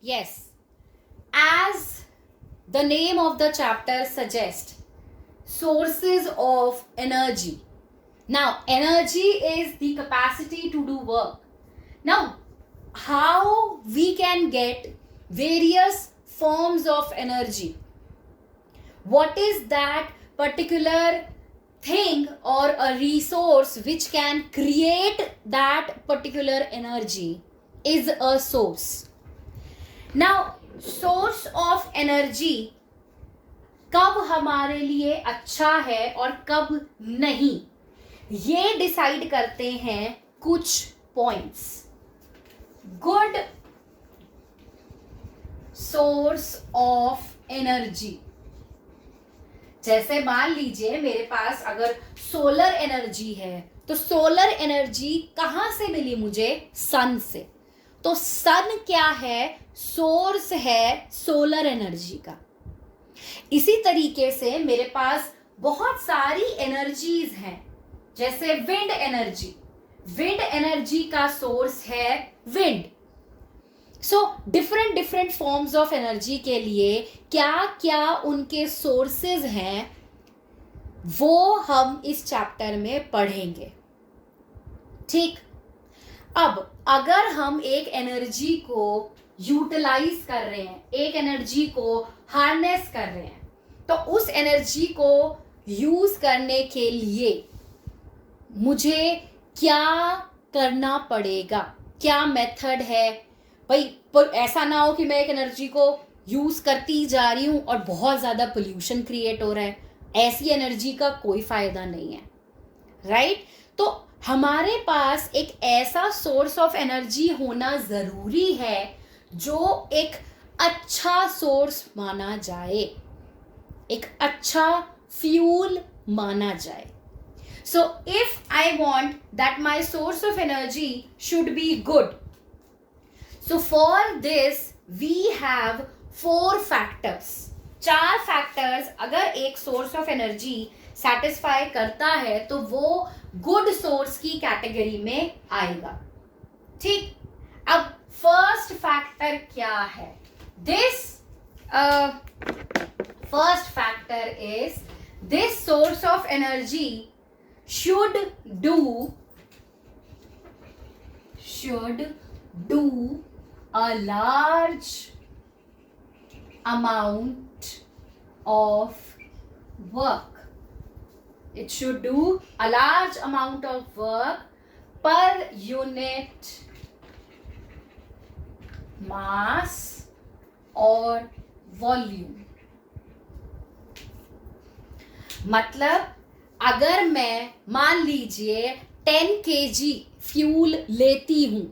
Yes, as the name of the chapter suggests, sources of energy. Now, energy is the capacity to do work. Now, how we can get various forms of energy? What is that particular thing or a resource which can create that particular energy is a source. Now, source of energy कब हमारे लिए अच्छा है और कब नहीं, ये decide करते हैं कुछ points. Good source of energy. जैसे मान लीजिए मेरे पास अगर सोलर एनर्जी है, तो सोलर एनर्जी कहां से मिली मुझे? सन से. तो सन क्या है? सोर्स है सोलर एनर्जी का. इसी तरीके से मेरे पास बहुत सारी एनर्जीज हैं, जैसे विंड एनर्जी. विंड एनर्जी का सोर्स है wind. So different forms of energy के लिए क्या क्या उनके सोर्सेज हैं, वो हम इस चैप्टर में पढ़ेंगे. ठीक. अब अगर हम एक एनर्जी को यूटिलाइज कर रहे हैं, एक एनर्जी को हार्नेस कर रहे हैं, तो उस एनर्जी को यूज करने के लिए मुझे क्या करना पड़ेगा? क्या मेथड है? भाई ऐसा ना हो कि मैं एक एनर्जी को यूज करती जा रही हूं और बहुत ज्यादा पोल्यूशन क्रिएट हो रहा है. ऐसी एनर्जी का कोई फायदा नहीं है, राइट? तो हमारे पास एक ऐसा सोर्स ऑफ एनर्जी होना जरूरी है जो एक अच्छा सोर्स माना जाए, एक अच्छा फ्यूल माना जाए. So if I want that my source of energy should be good, so for this we have 4 factors. 4 factors अगर एक source of energy satisfy करता है तो वो good source की कैटेगरी में आएगा. ठीक. अब first factor क्या है? This first factor is this source of energy should do a large amount of work. It should do a large amount of work per unit mass or volume. मतलब अगर मैं मान लीजिए 10 kg फ्यूल लेती हूं,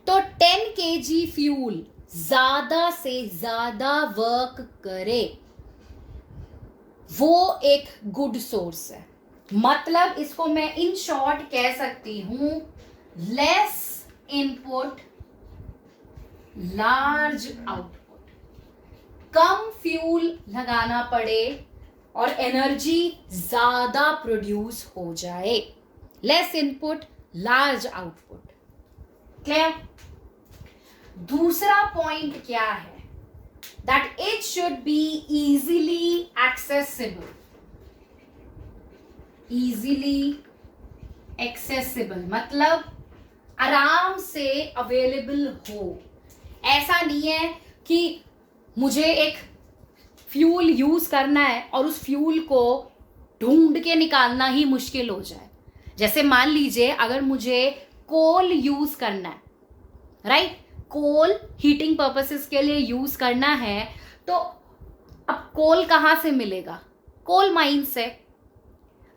तो 10 kg फ्यूल ज्यादा से ज्यादा वर्क करे, वो एक गुड सोर्स है. मतलब इसको मैं इन शॉर्ट कह सकती हूं, लेस इनपुट लार्ज आउटपुट. कम फ्यूल लगाना पड़े और एनर्जी ज्यादा प्रोड्यूस हो जाए. Less input large output. Clear? दूसरा पॉइंट क्या है? That it should be easily accessible. Easily accessible मतलब आराम से अवेलेबल हो. ऐसा नहीं है कि मुझे एक फ्यूल यूज करना है और उस फ्यूल को ढूंढ के निकालना ही मुश्किल हो जाए. जैसे मान लीजिए अगर मुझे कोल यूज करना है, राइट? कोल हीटिंग पर्पसेस के लिए यूज करना है, तो अब कोल कहाँ से मिलेगा? कोल माइन से.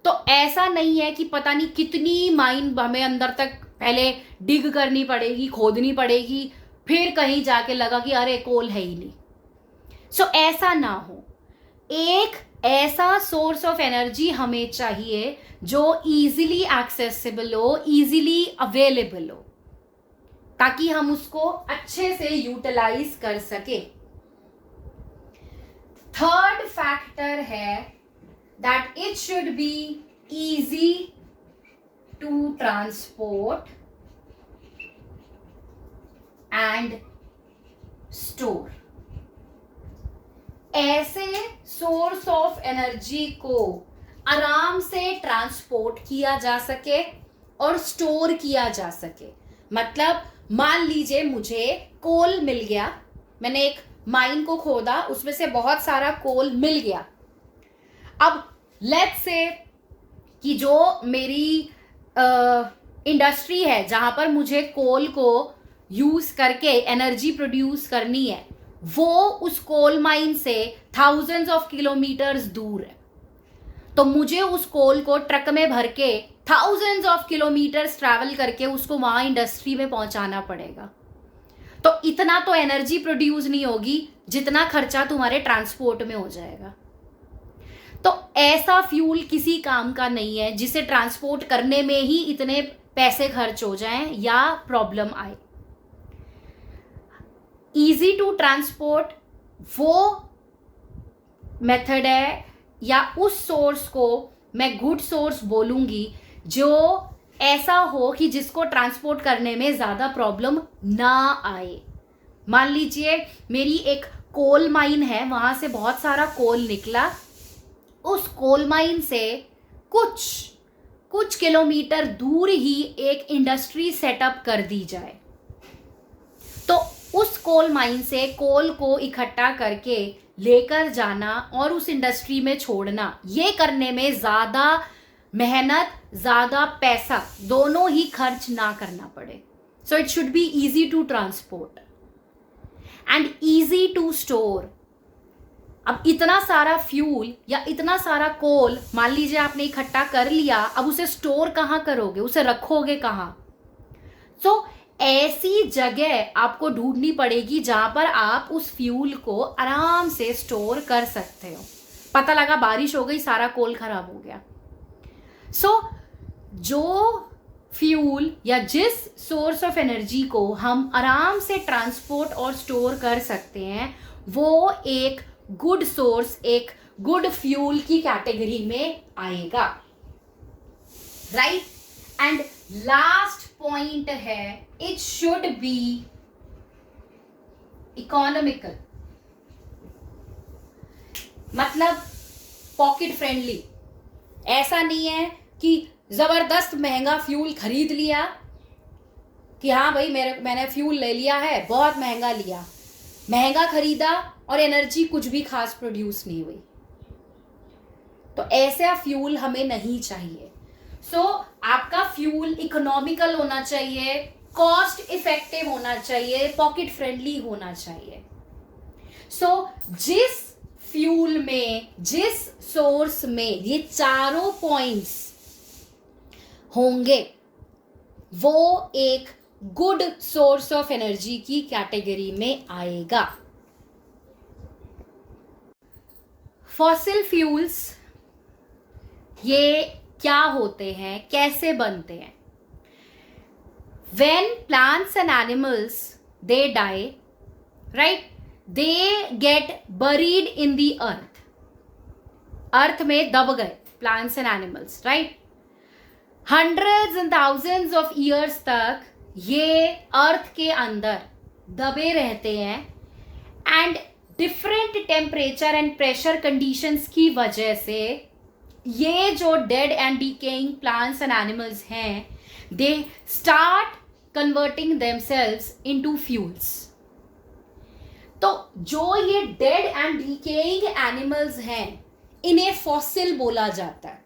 तो ऐसा नहीं है कि पता नहीं कितनी माइन हमें अंदर तक पहले डिग करनी पड़ेगी, खोदनी पड़ेगी, फिर कहीं जाके लगा कि अरे कोल है ही नहीं. सो ऐसा ना हो. एक ऐसा सोर्स ऑफ एनर्जी हमें चाहिए जो इजीली एक्सेसिबल हो, इजीली अवेलेबल हो, ताकि हम उसको अच्छे से यूटिलाइज कर सके. थर्ड फैक्टर है that it should be easy to transport and store. ऐसे सोर्स ऑफ एनर्जी को आराम से ट्रांसपोर्ट किया जा सके और स्टोर किया जा सके। मतलब मान लीजिए मुझे कोल मिल गया, मैंने एक माइन को खोदा, उसमें से बहुत सारा कोल मिल गया। अब लेट्स से कि जो मेरी इंडस्ट्री है जहां पर मुझे कोल को यूज करके एनर्जी प्रोड्यूस करनी है, वो उस कोल माइन से थाउजेंड्स ऑफ किलोमीटर्स दूर है, तो मुझे उस कोल को ट्रक में भर के थाउजेंड्स ऑफ किलोमीटर्स ट्रैवल करके उसको वहां इंडस्ट्री में पहुंचाना पड़ेगा। तो इतना तो एनर्जी प्रोड्यूस नहीं होगी जितना खर्चा तुम्हारे ट्रांसपोर्ट में हो जाएगा। तो ऐसा फ्यूल किसी काम का नहीं है जिसे ट्रांसपोर्ट करने में ही इतने पैसे खर्च हो जाएं या प्रॉब्लम आए। इजी टू ट्रांसपोर्ट वो मेथड है या उस सोर्स को मैं गुड सोर्स बोलूंगी जो ऐसा हो कि जिसको ट्रांसपोर्ट करने में ज़्यादा प्रॉब्लम ना आए। मान लीजिए मेरी एक कोल माइन है, वहाँ से बहुत सारा कोल निकला, उस कोल माइन से कुछ किलोमीटर दूर ही एक इंडस्ट्री सेटअप कर दी जाए, तो उस कोल माइन से कोल को इकट्ठा करके लेकर जाना और उस इंडस्ट्री में छोड़ना, ये करने में ज़्यादा मेहनत, ज़्यादा पैसा दोनों ही खर्च ना करना पड़े। So it should be easy to transport and easy to store. अब इतना सारा फ्यूल या इतना सारा कोल मान लीजिए आपने इकट्ठा कर लिया, अब उसे स्टोर कहाँ करोगे, उसे रखोगे कहाँ? सो ऐसी जगह आपको ढूंढनी पड़ेगी जहां पर आप उस फ्यूल को आराम से स्टोर कर सकते हो। पता लगा बारिश हो गई, सारा कोल खराब हो गया। सो जो फ्यूल या जिस सोर्स ऑफ एनर्जी को हम आराम से ट्रांसपोर्ट और स्टोर कर सकते हैं, वो एक गुड सोर्स, एक गुड फ्यूल की कैटेगरी में आएगा, राइट? एंड लास्ट पॉइंट है, इट शुड बी इकोनॉमिकल, मतलब पॉकेट फ्रेंडली। ऐसा नहीं है कि जबरदस्त महंगा फ्यूल खरीद लिया कि हाँ भाई मैंने फ्यूल ले लिया है, बहुत महंगा लिया, महंगा खरीदा और एनर्जी कुछ भी खास प्रोड्यूस नहीं हुई। तो ऐसा फ्यूल हमें नहीं चाहिए। सो आपका फ्यूल इकोनॉमिकल होना चाहिए, कॉस्ट इफेक्टिव होना चाहिए, पॉकेट फ्रेंडली होना चाहिए। सो जिस फ्यूल में, जिस सोर्स में ये चारों पॉइंट्स होंगे, वो एक गुड सोर्स ऑफ एनर्जी की कैटेगरी में आएगा। फॉसिल फ्यूल्स ये क्या होते हैं, कैसे बनते हैं? When plants and animals they die, right? They get buried in the earth. अर्थ में दब गए plants and animals, right? Hundreds and thousands of years तक ये अर्थ के अंदर दबे रहते हैं and different temperature and pressure conditions की वजह से ये जो dead and decaying plants and animals हैं, they start converting themselves into fuels. तो जो ये डेड एंड डिकेइंग एनिमल्स हैं, इन्हें फॉसिल बोला जाता है।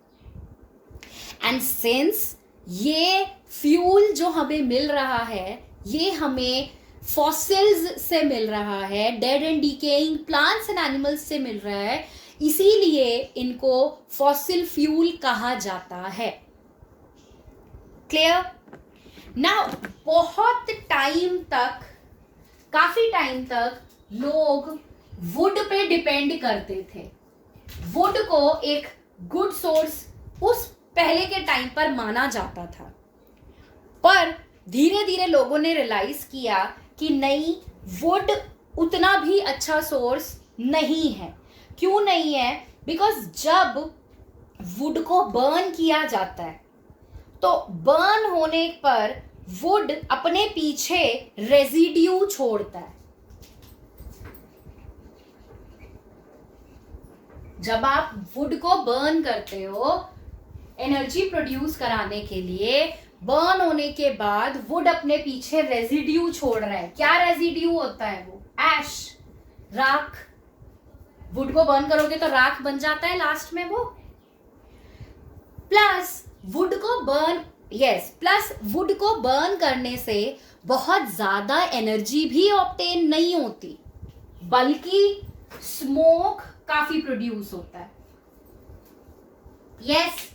एंड सिंस ये फ्यूल जो हमें मिल रहा है, ये हमें फॉसिल्स से मिल रहा है, dead and decaying plants and animals से मिल रहा है, इसीलिए इनको फॉसिल फ्यूल कहा जाता है। क्लियर? नाउ बहुत टाइम तक, काफी टाइम तक लोग वुड पे डिपेंड करते थे। वुड को एक गुड सोर्स उस पहले के टाइम पर माना जाता था, पर धीरे धीरे लोगों ने रियलाइज किया कि नहीं, वुड उतना भी अच्छा सोर्स नहीं है। क्यों नहीं है? बिकॉज जब वुड को बर्न किया जाता है, तो बर्न होने पर वुड अपने पीछे रेजिड्यू छोड़ता है। जब आप वुड को बर्न करते हो एनर्जी प्रोड्यूस कराने के लिए, बर्न होने के बाद वुड अपने पीछे रेजिड्यू छोड़ रहा है। क्या रेजिड्यू होता है? वो ऐश, राख। वुड को बर्न करोगे तो राख बन जाता है लास्ट में वो। प्लस वुड को बर्न करने से बहुत ज्यादा एनर्जी भी ऑब्टेन नहीं होती, बल्कि स्मोक काफी प्रोड्यूस होता है। यस।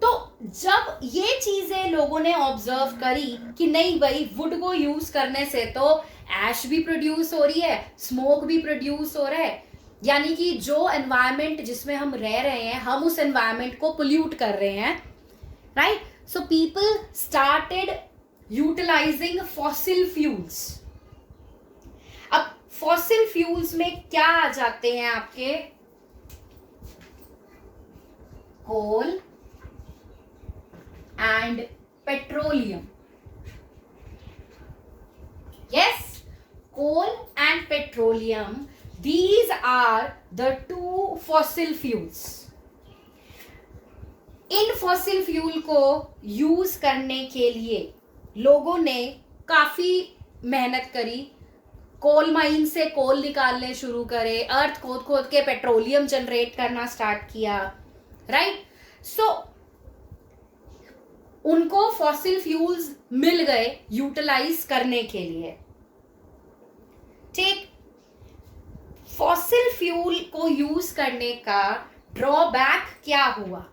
तो जब ये चीजें लोगों ने ऑब्जर्व करी कि नहीं भाई, वुड को यूज करने से तो ऐश भी प्रोड्यूस हो रही है, स्मोक भी प्रोड्यूस हो रहा है, यानी कि जो एनवायरमेंट जिसमें हम रह रहे हैं, हम उस एनवायरमेंट को पोल्यूट कर रहे हैं, right? So people started utilizing fossil fuels. अब फॉसिल फ्यूल्स में क्या आ जाते हैं आपके? Coal and petroleum. Yes, coal and petroleum, these are the two fossil fuels. In fossil fuel को यूज करने के लिए लोगों ने काफी मेहनत करी। कोल माइन से कोल निकालने शुरू करे, अर्थ खोद खोद के पेट्रोलियम जनरेट करना स्टार्ट किया, राइट? सो उनको फॉसिल फ्यूल्स मिल गए यूटिलाइज करने के लिए। ठीक। फॉसिल फ्यूल को यूज करने का ड्रॉबैक क्या हुआ?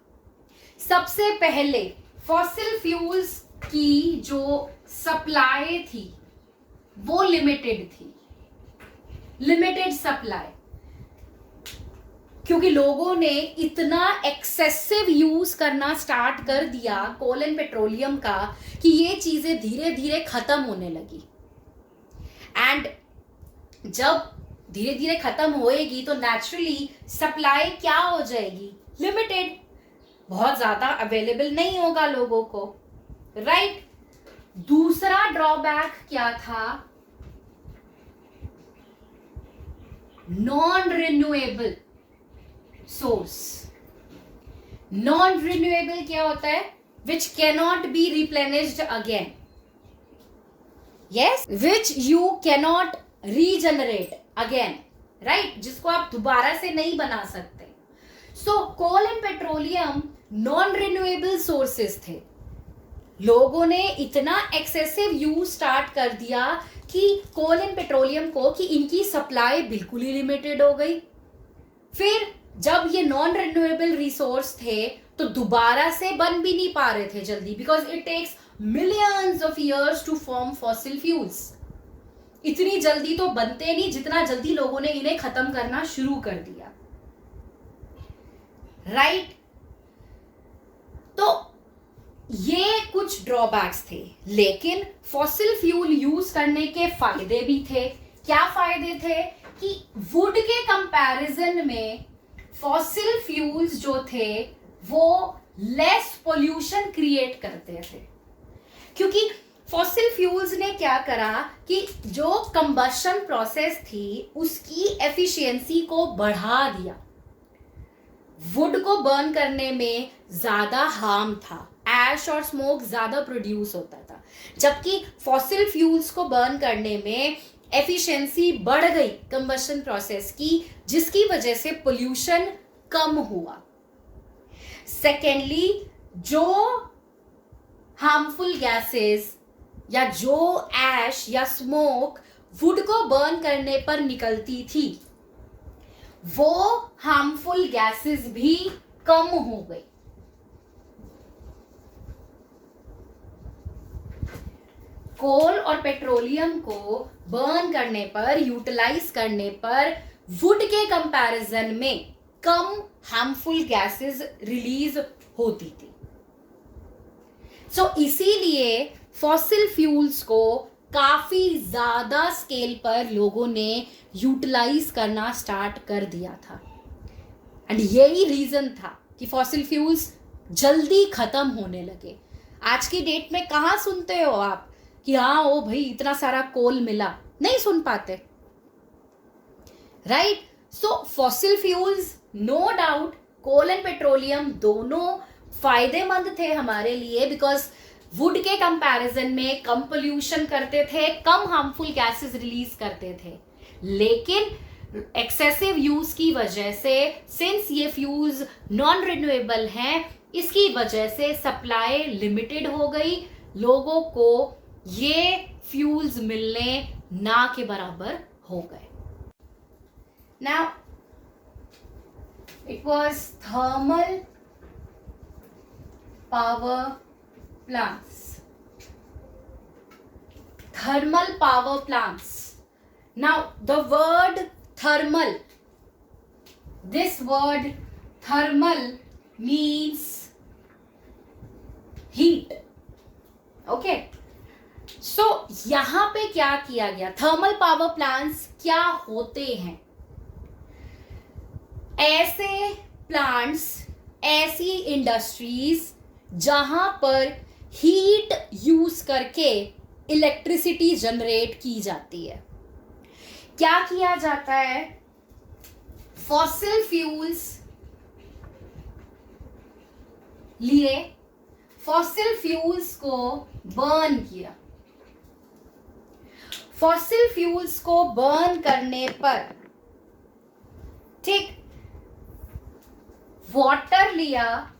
सबसे पहले फॉसिल फ्यूल्स की जो सप्लाई थी वो लिमिटेड थी, लिमिटेड सप्लाई, क्योंकि लोगों ने इतना एक्सेसिव यूज करना स्टार्ट कर दिया कोल एंड पेट्रोलियम का कि ये चीजें धीरे धीरे खत्म होने लगी। एंड जब धीरे धीरे खत्म होएगी तो नेचुरली सप्लाई क्या हो जाएगी? लिमिटेड, बहुत ज्यादा अवेलेबल नहीं होगा लोगों को, राइट? दूसरा ड्रॉबैक क्या था? Non renewable source. Non renewable क्या होता है? Which cannot be replenished again. Yes, which you cannot regenerate again, right? जिसको आप दोबारा से नहीं बना सकते। So coal and petroleum non renewable sources थे। लोगों ने इतना एक्सेसिव यूज स्टार्ट कर दिया कि कोल एंड पेट्रोलियम को कि इनकी सप्लाई बिल्कुल ही लिमिटेड हो गई। फिर जब ये नॉन रिन्यूएबल रिसोर्स थे तो दोबारा से बन भी नहीं पा रहे थे जल्दी, because it takes millions of years to form fossil fuels. इतनी जल्दी तो बनते नहीं जितना जल्दी लोगों ने इन्हें खत्म करना शुरू कर दिया, राइट? तो ये कुछ ड्रॉबैक्स थे, लेकिन फॉसिल फ्यूल यूज करने के फायदे भी थे। क्या फायदे थे? कि वुड के कंपैरिजन में फॉसिल फ्यूल्स जो थे वो लेस पोल्यूशन क्रिएट करते थे, क्योंकि फॉसिल फ्यूल्स ने क्या करा कि जो कंबशन प्रोसेस थी उसकी एफिशिएंसी को बढ़ा दिया। वुड को बर्न करने में ज्यादा हार्म था, ऐश और स्मोक ज्यादा प्रोड्यूस होता था, जबकि फॉसिल फ्यूल्स को बर्न करने में एफिशिएंसी बढ़ गई कंबशन प्रोसेस की, जिसकी वजह से पोल्यूशन कम हुआ। सेकेंडली, जो हार्मफुल गैसेस या जो ऐश या स्मोक वुड को बर्न करने पर निकलती थी वो हार्मफुल गैसेस भी कम हो गई। कोल और पेट्रोलियम को बर्न करने पर, यूटिलाइज करने पर वुड के कंपैरिजन में कम हार्मफुल गैसेस रिलीज होती थी। सो इसीलिए फॉसिल फ्यूल्स को काफी ज्यादा स्केल पर लोगों ने यूटिलाइज करना स्टार्ट कर दिया था। एंड यही रीजन था कि फॉसिल फ्यूल्स जल्दी खत्म होने लगे। आज की डेट में कहाँ सुनते हो आप कि हाँ ओ भाई इतना सारा कोल मिला? नहीं सुन पाते, right? So fossil fuels no doubt coal and petroleum दोनों फायदेमंद थे हमारे लिए, बिकॉज वुड के कंपैरिजन में कम पोल्यूशन करते थे, कम हार्मफुल गैसेस रिलीज करते थे। लेकिन एक्सेसिव यूज की वजह से, सिंस ये फ्यूल्स नॉन रिन्यूएबल हैं, इसकी वजह से सप्लाई लिमिटेड हो गई, लोगों को ये फ्यूल्स मिलने ना के बराबर हो गए। Now it was thermal power plants. Thermal power plants. Now the word thermal, this word thermal means heat. Okay, so यहां पे क्या किया गया, थर्मल पावर प्लांट्स क्या होते हैं? ऐसे प्लांट्स, ऐसी इंडस्ट्रीज जहां पर हीट यूज करके इलेक्ट्रिसिटी जनरेट की जाती है। क्या किया जाता है? फॉसिल फ्यूल्स लिए, फॉसिल फ्यूल्स को बर्न किया। फॉसिल फ्यूल्स को बर्न करने पर, ठीक, वाटर लिया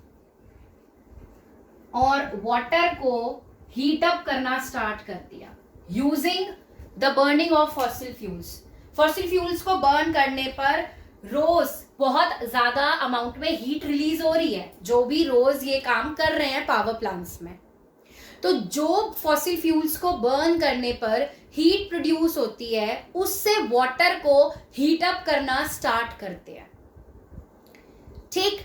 और वाटर को हीट अप करना स्टार्ट कर दिया using the burning of fossil fuels. Fossil fuels को बर्न करने पर रोज बहुत ज्यादा अमाउंट में हीट रिलीज हो रही है, जो भी रोज ये काम कर रहे हैं पावर प्लांट्स में। तो जो फॉसिल फ्यूल्स को बर्न करने पर हीट प्रोड्यूस होती है, उससे वाटर को हीट अप करना स्टार्ट करते हैं। ठीक,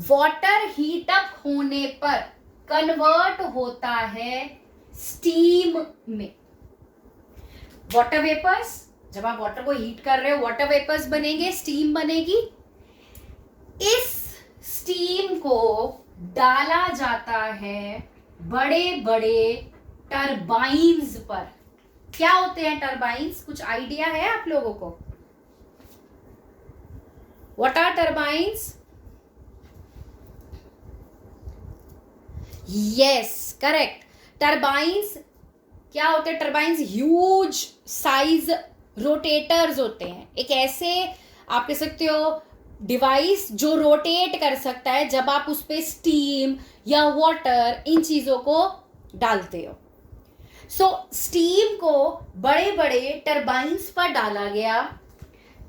वाटर हीट अप होने पर कन्वर्ट होता है स्टीम में। वाटर वेपर्स, जब आप वाटर को हीट कर रहे हो, वाटर वेपर्स बनेंगे, स्टीम बनेगी। इस स्टीम को डाला जाता है बड़े बड़े टरबाइन्स पर। क्या होते हैं टरबाइन्स? कुछ आइडिया है आप लोगों को? What are turbines? Yes, correct. Turbines क्या होते हैं? टरबाइन्स ह्यूज साइज रोटेटर्स होते हैं। एक ऐसे आप कह सकते हो डिवाइस जो रोटेट कर सकता है जब आप उस पे स्टीम या वाटर, इन चीजों को डालते हो। सो स्टीम को बड़े बड़े टरबाइन्स पर डाला गया।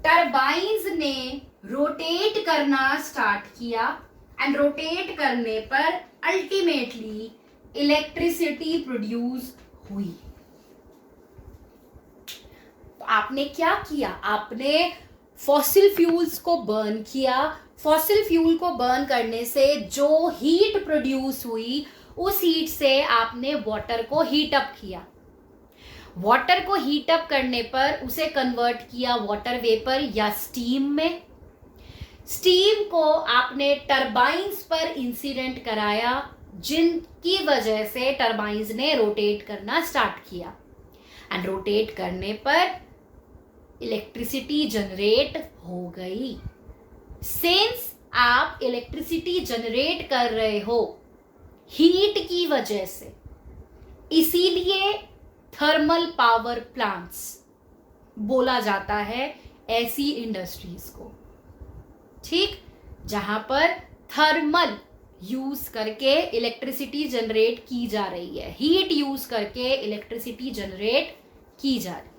टरबाइन्स ने रोटेट करना स्टार्ट किया एंड रोटेट करने पर अल्टीमेटली इलेक्ट्रिसिटी प्रोड्यूस हुई। तो आपने क्या किया? आपने फॉसिल फ्यूल्स को बर्न किया। फॉसिल फ्यूल को बर्न करने से जो हीट प्रोड्यूस हुई, उस हीट से आपने वाटर को हीट अप किया। वाटर को हीट अप करने पर उसे कन्वर्ट किया वाटर वेपर या स्टीम में। स्टीम को आपने टरबाइन्स पर इंसिडेंट कराया, जिनकी वजह से टरबाइन्स ने रोटेट करना स्टार्ट किया एंड रोटेट करने पर इलेक्ट्रिसिटी जनरेट हो गई। सिंस आप इलेक्ट्रिसिटी जनरेट कर रहे हो हीट की वजह से, इसीलिए थर्मल पावर प्लांट्स बोला जाता है ऐसी इंडस्ट्रीज को। ठीक, जहां पर थर्मल यूज करके इलेक्ट्रिसिटी जनरेट की जा रही है, हीट यूज करके इलेक्ट्रिसिटी जनरेट की जा रही है।